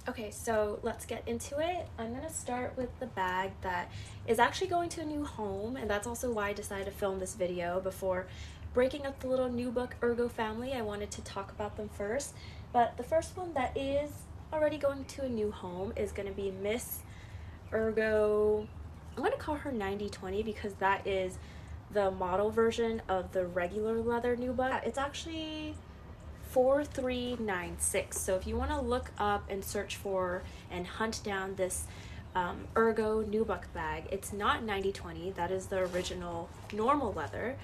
Okay, so let's get into it. I'm gonna start with the bag that is actually going to a new home, and that's also why I decided to film this video. Before breaking up the little Nubuc Ergo family, I wanted to talk about them first. But the first one that is already going to a new home is gonna be Miss Ergo. I'm gonna call her 9020 because that is the model version of the regular leather Nubuck. It's actually 4396. So if you want to look up and search for and hunt down this Ergo Nubuck bag, it's not 9020. That is the original normal leather.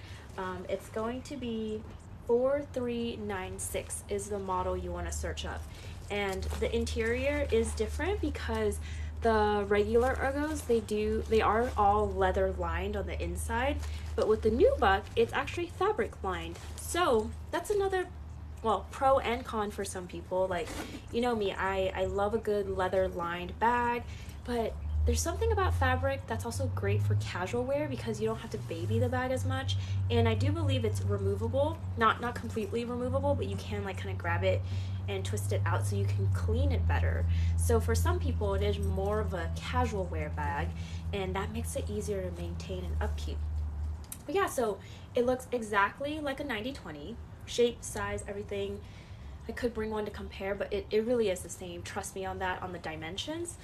It's going to be 4396 is the model you want to search up. And the interior is different because the regular Ergos, they are all leather lined on the inside, but with the Nubuck, it's actually fabric lined. So that's another, well, pro and con for some people. Like, you know me, I love a good leather lined bag, but there's something about fabric that's also great for casual wear because you don't have to baby the bag as much. And I do believe it's removable, not completely removable, but you can like kind of grab it and twist it out so you can clean it better. So for some people, it is more of a casual wear bag, and that makes it easier to maintain and upkeep. But yeah, so it looks exactly like a 9020, shape, size, everything. I could bring one to compare, but it really is the same. Trust me on that, on the dimensions.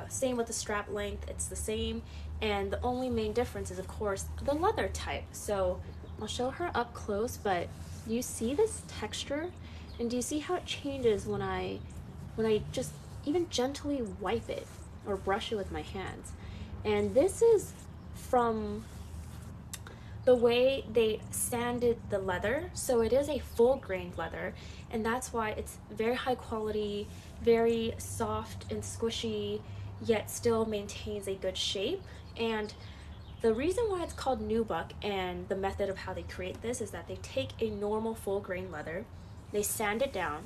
Same with the strap length, it's the same. And the only main difference is, of course, the leather type. So I'll show her up close, but you see this texture? And do you see how it changes when I just even gently wipe it or brush it with my hands? And this is from the way they sanded the leather. So it is a full grained leather, and that's why it's very high quality, very soft and squishy, yet still maintains a good shape. And the reason why it's called Nubuck and the method of how they create this is that they take a normal full grain leather, they sand it down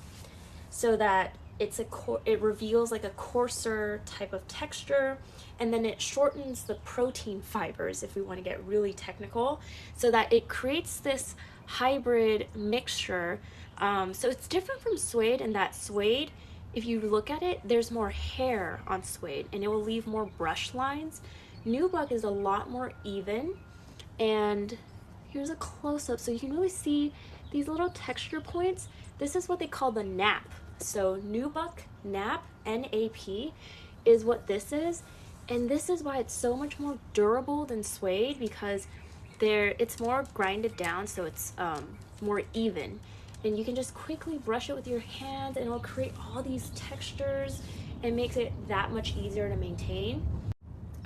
so that it reveals like a coarser type of texture, and then it shortens the protein fibers, if we want to get really technical, so that it creates this hybrid mixture. So it's different from suede in that suede, if you look at it, there's more hair on suede and it will leave more brush lines. Nubuck is a lot more even, and here's a close-up so you can really see these little texture points. This is what they call the nap. So Nubuck nap, N-A-P, is what this is. And this is why it's so much more durable than suede, because it's more grinded down, so it's more even. And you can just quickly brush it with your hands and it'll create all these textures and makes it that much easier to maintain.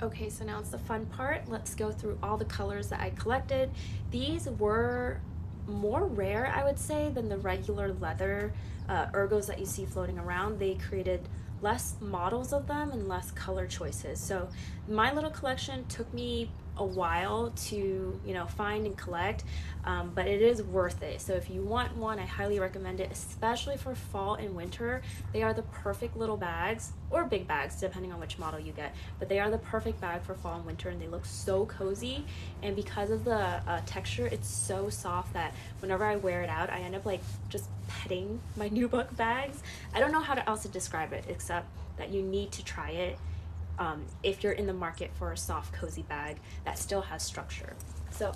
Okay, so now it's the fun part. Let's go through all the colors that I collected. These were more rare, I would say, than the regular leather Ergos that you see floating around. They created less models of them and less color choices. So my little collection took me a while to, find and collect, but it is worth it. So if you want one, I highly recommend it, especially for fall and winter. They are the perfect little bags, or big bags depending on which model you get, but they are the perfect bag for fall and winter, and they look so cozy. And because of the texture, it's so soft that whenever I wear it out, I end up like just petting my Nubuck bags. I don't know how else to describe it except that you need to try it if you're in the market for a soft, cozy bag that still has structure. So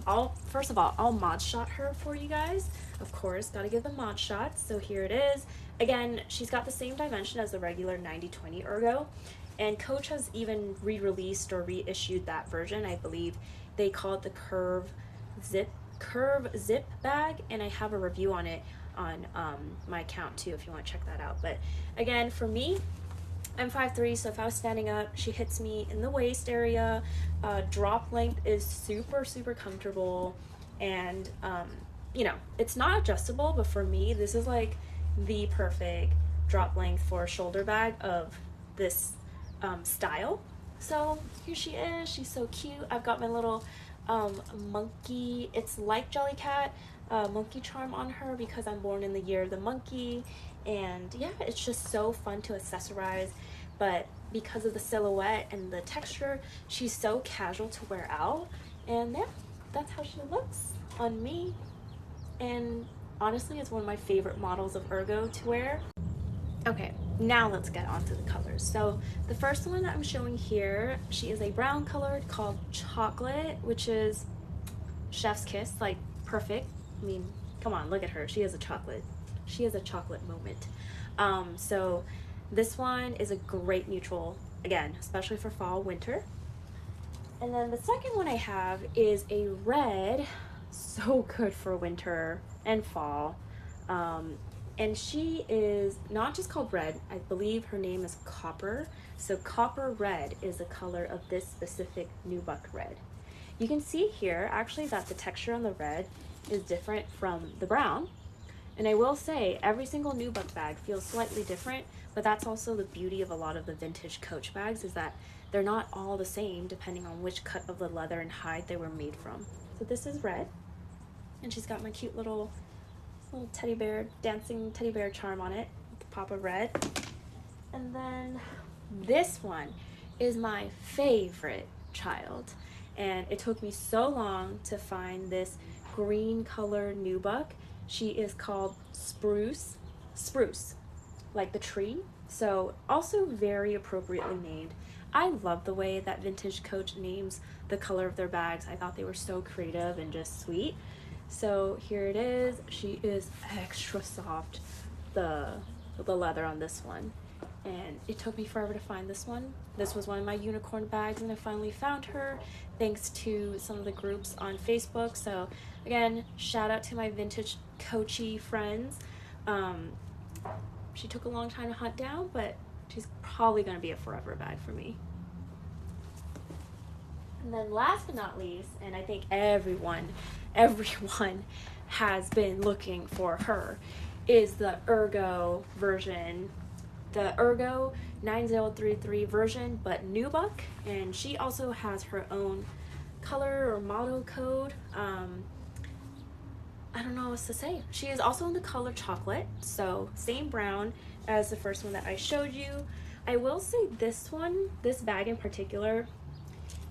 first of all, I'll mod shot her for you guys. Of course, gotta give the mod shots. So here it is. Again, she's got the same dimension as the regular 9020 Ergo, and Coach has even re-released or reissued that version. I believe they call it the curve zip bag, and I have a review on it on my account too if you want to check that out. But again, for me, I'm 5'3", so if I was standing up, she hits me in the waist area. Drop length is super, super comfortable, and it's not adjustable, but for me, this is like the perfect drop length for a shoulder bag of this style. So here she is. She's so cute. I've got my little monkey, it's like Jellycat, monkey charm on her because I'm born in the year of the monkey. And yeah, it's just so fun to accessorize, but because of the silhouette and the texture, she's so casual to wear out. And yeah, that's how she looks on me, and honestly, it's one of my favorite models of Ergo to wear. Okay, Now let's get on to the colors. So the first one that I'm showing here, she is a brown colored called Chocolate, which is chef's kiss, like perfect. I mean, come on, look at her. She is a chocolate. She is a chocolate moment. So this one is a great neutral, again, especially for fall, winter. And then the second one I have is a red, so good for winter and fall. And she is not just called red, I believe her name is Copper. So Copper Red is the color of this specific Nubuck red. You can see here actually that the texture on the red is different from the brown. And I will say every single Nubuck bag feels slightly different, but that's also the beauty of a lot of the vintage Coach bags, is that they're not all the same depending on which cut of the leather and hide they were made from. So this is red, and she's got my cute little teddy bear, dancing teddy bear charm on it, with the pop of red. And then this one is my favorite child, and it took me so long to find this green color Nubuck. She is called Spruce, like the tree. So also very appropriately named. I love the way that vintage Coach names the color of their bags. I thought they were so creative and just sweet. So here it is. She is extra soft, the leather on this one. And it took me forever to find this one. This was one of my unicorn bags, and I finally found her thanks to some of the groups on Facebook. So again, shout out to my vintage Coachy friends. She took a long time to hunt down, but she's probably going to be a forever bag for me. And then last but not least, and I think everyone has been looking for her, is the Ergo version, the Ergo 9033 version, but Nubuck. And she also has her own color or model code. I don't know what to say. She is also in the color Chocolate, so same brown as the first one that I showed you. I will say this one, this bag in particular,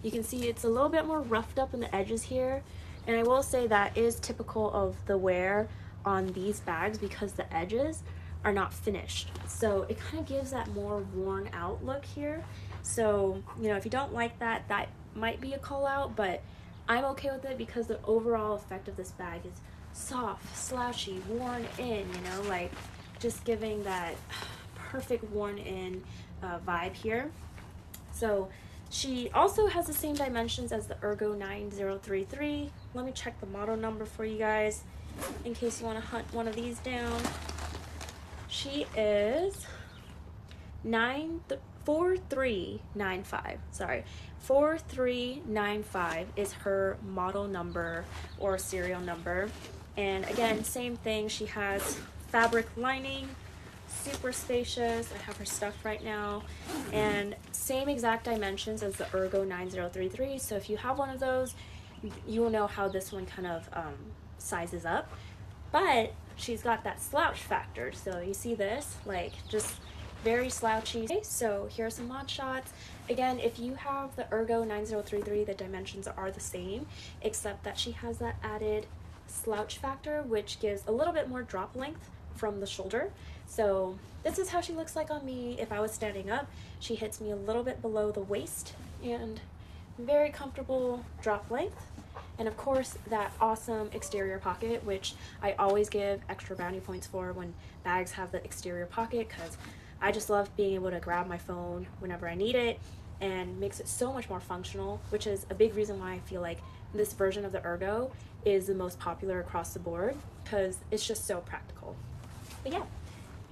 you can see it's a little bit more roughed up in the edges here, and I will say that is typical of the wear on these bags because the edges are not finished. So it kind of gives that more worn out look here. So, you know, if you don't like that, that might be a call out, but I'm okay with it because the overall effect of this bag is soft, slouchy, worn in, you know, like just giving that perfect worn in vibe here. So she also has the same dimensions as the Ergo 9033. Let me check the model number for you guys in case you want to hunt one of these down. She is 4395. Sorry, 4395 is her model number or serial number. And again, same thing. She has fabric lining, super spacious. I have her stuffed right now, and same exact dimensions as the Ergo 9033. So if you have one of those, you will know how this one kind of sizes up. But she's got that slouch factor. So you see this, like just very slouchy. Okay, so here are some mod shots. Again, if you have the Ergo 9033, the dimensions are the same, except that she has that added slouch factor, which gives a little bit more drop length from the shoulder. So this is how she looks like on me. If I was standing up, she hits me a little bit below the waist, and very comfortable drop length. And of course, that awesome exterior pocket, which I always give extra brownie points for when bags have the exterior pocket, because I just love being able to grab my phone whenever I need it, and makes it so much more functional, which is a big reason why I feel like this version of the Ergo is the most popular across the board, because it's just so practical. But yeah,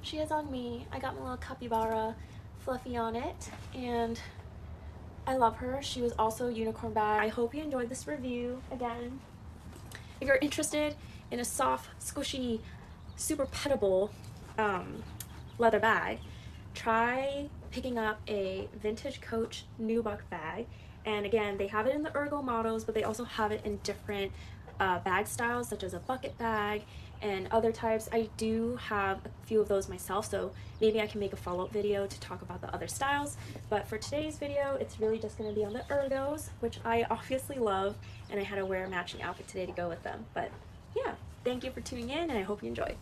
she is on me. I got my little capybara fluffy on it, and I love her. She was also a unicorn bag. I hope you enjoyed this review. Again, if you're interested in a soft, squishy, super petable leather bag, try picking up a vintage Coach Nubuck bag. And again, they have it in the Ergo models, but they also have it in different bag styles, such as a bucket bag and other types. I do have a few of those myself, so maybe I can make a follow-up video to talk about the other styles. But for today's video, it's really just going to be on the Ergos, which I obviously love, and I had to wear a matching outfit today to go with them. But yeah, thank you for tuning in, and I hope you enjoy.